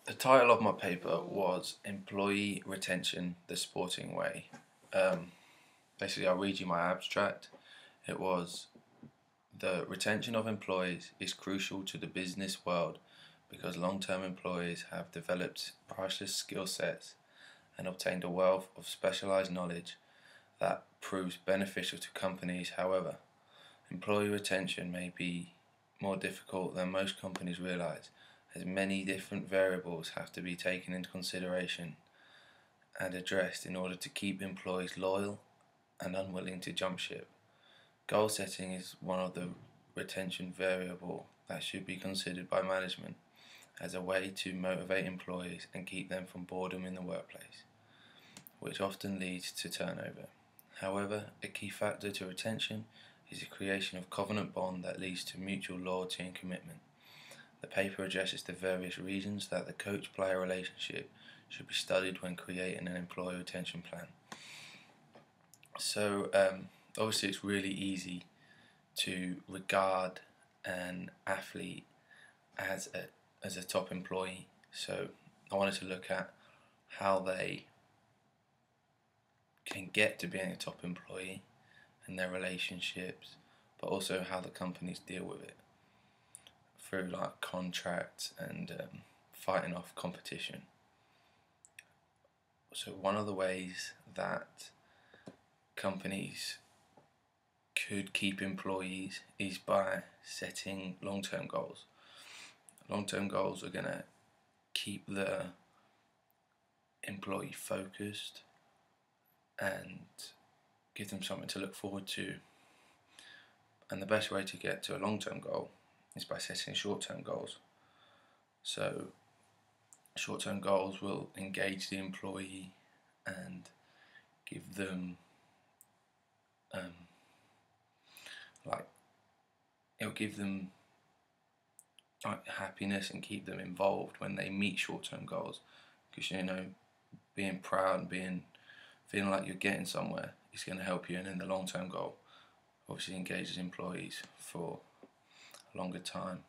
The title of my paper was Employee Retention the Sporting Way. Basically, I'll read you my abstract. It was: the retention of employees is crucial to the business world because long-term employees have developed priceless skill sets and obtained a wealth of specialized knowledge that proves beneficial to companies. However, employee retention may be more difficult than most companies realize, as many different variables have to be taken into consideration and addressed in order to keep employees loyal and unwilling to jump ship. Goal setting is one of the retention variable that should be considered by management as a way to motivate employees and keep them from boredom in the workplace, which often leads to turnover. However, a key factor to retention is the creation of covenant bond that leads to mutual loyalty and commitment. The paper addresses the various reasons that the coach-player relationship should be studied when creating an employee retention plan. So, obviously it's really easy to regard an athlete as a top employee. So I wanted to look at how they can get to being a top employee and their relationships, but also how the companies deal with it through like contracts and fighting off competition. So one of the ways that companies could keep employees is by setting long-term goals. Long-term goals are going to keep the employee focused and give them something to look forward to. And the best way to get to a long-term goal is by setting short-term goals. So short-term goals will engage the employee and give them it'll give them happiness and keep them involved when they meet short-term goals, because being proud and feeling like you're getting somewhere is going to help you, and then the long-term goal obviously engages employees for a longer time.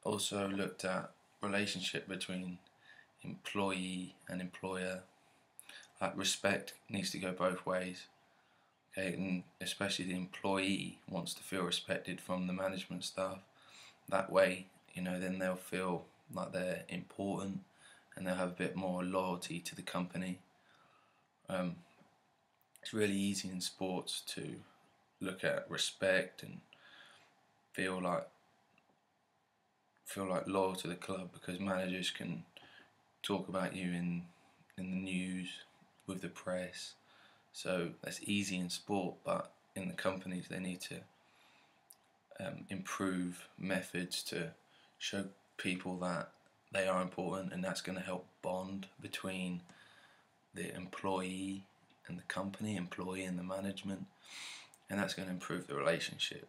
Also looked at relationship between employee and employer. Like, respect needs to go both ways. Okay, and especially the employee wants to feel respected from the management staff. That way, then they'll feel like they're important and they'll have a bit more loyalty to the company. It's really easy in sports to look at respect and feel like loyal to the club, because managers can talk about you in the news with the press. So that's easy in sport, but in the companies they need to improve methods to show people that they are important, and that's going to help bond between the employee and the company, employee and the management, and that's going to improve the relationship.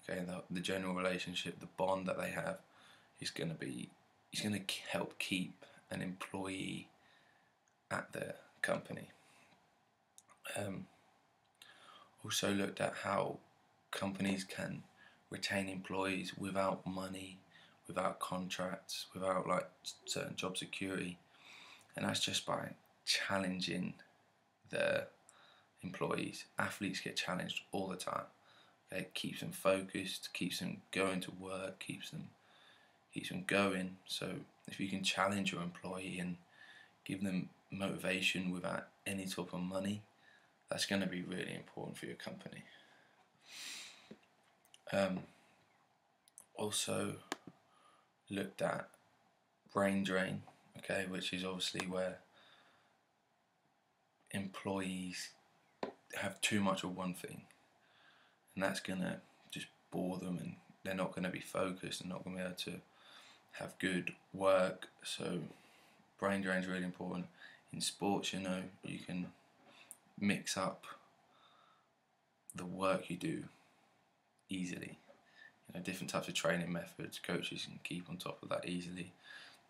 Okay, the general relationship, the bond that they have is going to help keep an employee at the company. Also looked at how companies can retain employees without money, without contracts, without certain job security, and that's just by challenging the employees. Athletes get challenged all the time. Okay? It keeps them focused, keeps them going to work, keeps them going. So if you can challenge your employee and give them motivation without any type of money, that's going to be really important for your company. Also looked at brain drain, okay, which is obviously where employees have too much of one thing, and that's going to just bore them, and they're not going to be focused and not going to be able to have good work. So brain drain is really important. In sports, you can mix up the work you do easily. Different types of training methods, coaches can keep on top of that easily.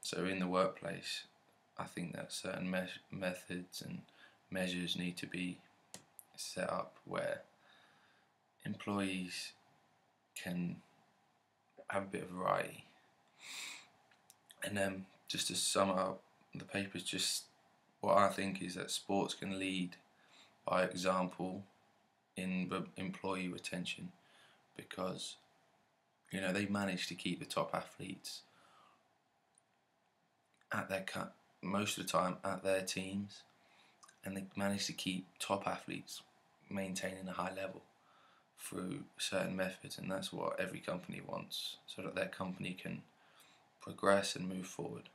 So in the workplace, I think that certain methods and measures need to be set up where employees can have a bit of variety. And then just to sum up, the paper's just what I think is that sports can lead by example in employee retention, because they manage to keep the top athletes at their most of the time at their teams, and they manage to keep top athletes maintaining a high level through certain methods, and that's what every company wants, so that their company can progress and move forward.